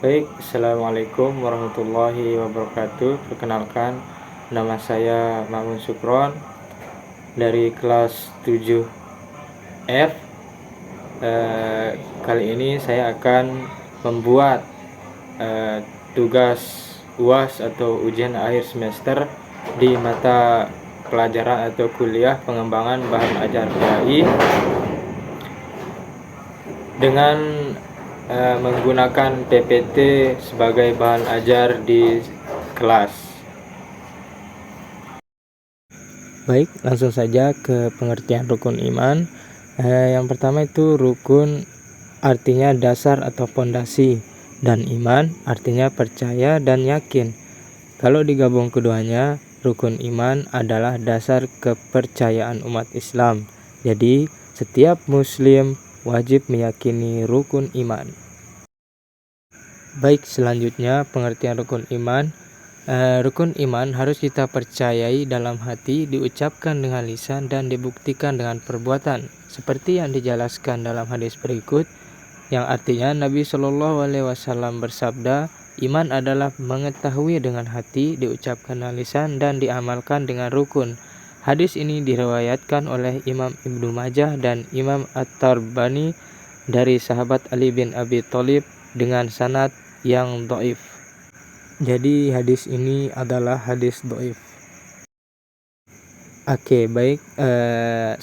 Baik, Assalamualaikum warahmatullahi wabarakatuh. Perkenalkan, nama saya Mamun Sukron dari kelas 7F. Kali ini saya akan membuat tugas UAS atau ujian akhir semester di mata pelajaran atau kuliah pengembangan bahan ajar PAI dengan menggunakan PPT sebagai bahan ajar di kelas. Baik, langsung saja ke pengertian rukun iman. Yang pertama itu rukun artinya dasar atau pondasi, dan iman artinya percaya dan yakin. Kalau digabung keduanya, rukun iman adalah dasar kepercayaan umat Islam. Jadi, setiap muslim wajib meyakini rukun iman. Baik, selanjutnya pengertian rukun iman. Rukun iman harus kita percayai dalam hati, diucapkan dengan lisan, dan dibuktikan dengan perbuatan, seperti yang dijelaskan dalam hadis berikut, yang artinya Nabi Shallallahu Alaihi Wasallam bersabda, iman adalah mengetahui dengan hati, diucapkan dengan lisan, dan diamalkan dengan rukun. Hadis ini diriwayatkan oleh Imam Ibnu Majah dan Imam At-Tabari dari sahabat Ali bin Abi Thalib dengan sanad yang dhaif. Jadi hadis ini adalah hadis dhaif. Oke, baik.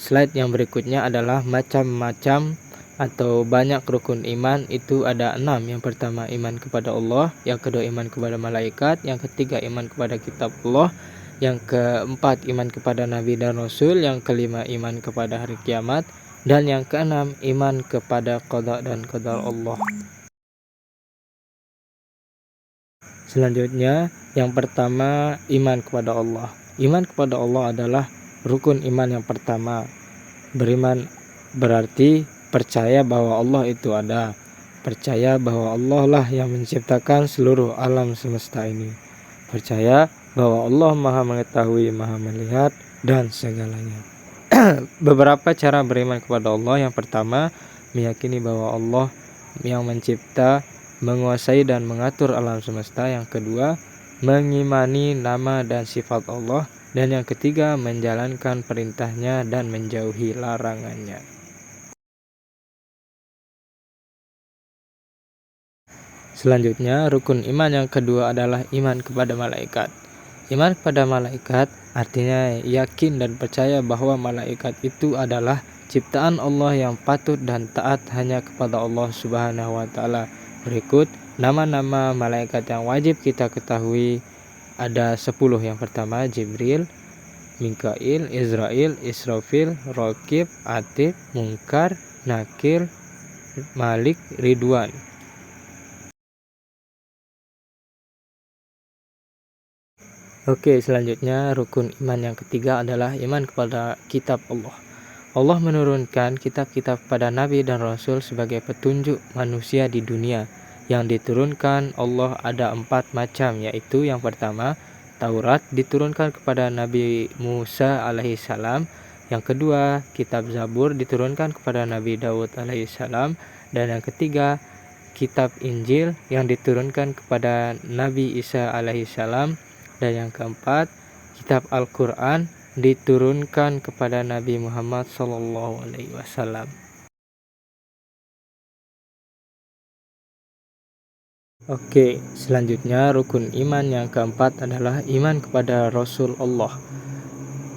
Slide yang berikutnya adalah macam-macam atau banyak rukun iman. Itu ada 6. Yang pertama iman kepada Allah, yang kedua iman kepada malaikat, yang ketiga iman kepada kitab Allah, yang keempat iman kepada nabi dan rasul, yang kelima iman kepada hari kiamat, dan yang keenam iman kepada qada dan qadar Allah. Selanjutnya, yang pertama iman kepada Allah. Iman kepada Allah adalah rukun iman yang pertama. Beriman berarti percaya bahwa Allah itu ada. Percaya bahwa Allah lah yang menciptakan seluruh alam semesta ini. Percaya bahwa Allah Maha mengetahui, Maha melihat, dan segalanya. Beberapa cara beriman kepada Allah. Yang pertama, meyakini bahwa Allah yang mencipta, menguasai dan mengatur alam semesta. Yang kedua, mengimani nama dan sifat Allah. Dan yang ketiga, menjalankan perintahnya dan menjauhi larangannya. Selanjutnya, rukun iman yang kedua adalah iman kepada malaikat. Iman kepada malaikat artinya yakin dan percaya bahwa malaikat itu adalah ciptaan Allah yang patut dan taat hanya kepada Allah Subhanahu wa Ta'ala. Berikut nama-nama malaikat yang wajib kita ketahui. Ada 10. Yang pertama Jibril, Mikail, Israil, Israfil, Raqib, Atid, Munkar, Nakir, Malik, Ridwan. Oke, selanjutnya rukun iman yang ketiga adalah iman kepada kitab Allah. Allah menurunkan kitab-kitab pada Nabi dan Rasul sebagai petunjuk manusia di dunia. Yang diturunkan Allah ada 4 macam, yaitu yang pertama, Taurat diturunkan kepada Nabi Musa alaihissalam. Yang kedua, kitab Zabur diturunkan kepada Nabi Daud alaihissalam. Dan yang ketiga, kitab Injil yang diturunkan kepada Nabi Isa alaihissalam. Dan yang keempat, kitab Al-Quran diturunkan kepada Nabi Muhammad SAW. Oke, selanjutnya rukun iman yang keempat adalah iman kepada Rasul Allah.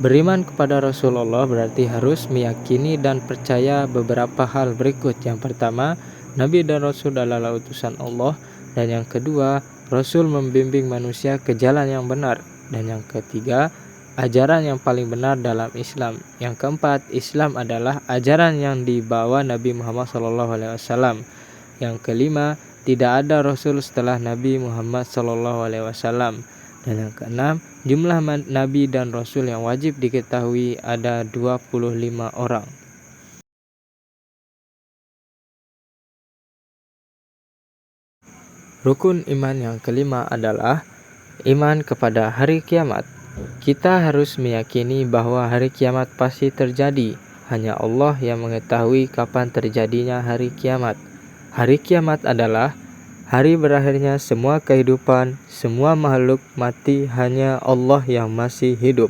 Beriman kepada Rasulullah berarti harus meyakini dan percaya beberapa hal berikut. Yang pertama, Nabi dan Rasul adalah utusan Allah. Dan yang kedua, Rasul membimbing manusia ke jalan yang benar. Dan yang ketiga, ajaran yang paling benar dalam Islam. Yang keempat, Islam adalah ajaran yang dibawa Nabi Muhammad SAW. Yang kelima, tidak ada Rasul setelah Nabi Muhammad SAW. Dan yang keenam, jumlah Nabi dan Rasul yang wajib diketahui ada 25 orang. Rukun iman yang kelima adalah iman kepada hari kiamat. Kita harus meyakini bahwa hari kiamat pasti terjadi. Hanya Allah yang mengetahui kapan terjadinya hari kiamat. Hari kiamat adalah Hari berakhirnya semua kehidupan, semua makhluk mati, hanya Allah yang masih hidup.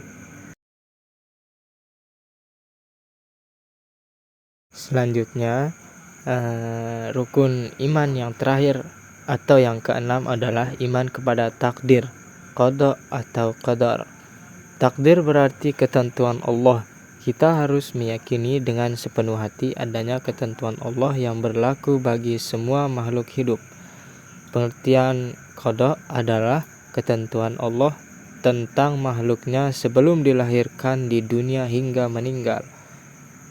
Selanjutnya, rukun iman yang terakhir atau yang keenam adalah iman kepada takdir, qada atau qadar. Takdir berarti ketentuan Allah. Kita harus meyakini dengan sepenuh hati adanya ketentuan Allah yang berlaku bagi semua makhluk hidup. Pengertian qada adalah ketentuan Allah tentang makhluknya sebelum dilahirkan di dunia hingga meninggal.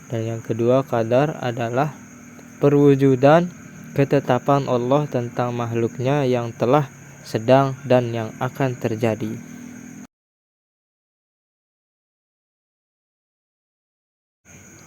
Dan yang kedua, qadar adalah perwujudan ketetapan Allah tentang makhluknya yang telah, sedang, dan yang akan terjadi.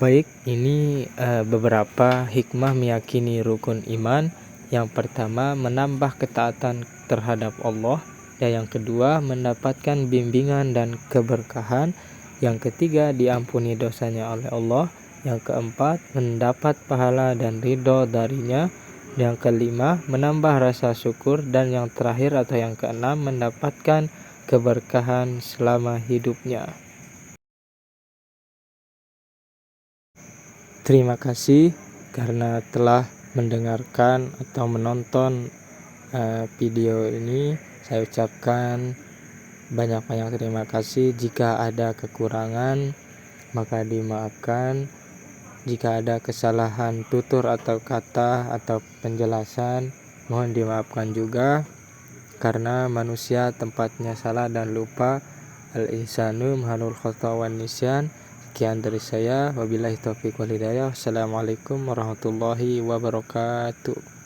Baik, ini beberapa hikmah meyakini rukun iman. Yang pertama, menambah ketaatan terhadap Allah. Dan yang kedua, mendapatkan bimbingan dan keberkahan. Yang ketiga, diampuni dosanya oleh Allah. Yang keempat, mendapat pahala dan ridho darinya. Yang kelima, menambah rasa syukur. Dan yang terakhir atau yang keenam, mendapatkan keberkahan selama hidupnya. Terima kasih karena telah mendengarkan atau menonton video ini. Saya ucapkan banyak-banyak terima kasih. Jika ada kekurangan maka dimaafkan. Jika ada kesalahan tutur atau kata atau penjelasan mohon dimaafkan juga, karena manusia tempatnya salah dan lupa. Al-ihsanu mahalul khata wan nisyan. Sekian dari saya, wabillahi taufiq wal hidayah. Assalamualaikum warahmatullahi wabarakatuh.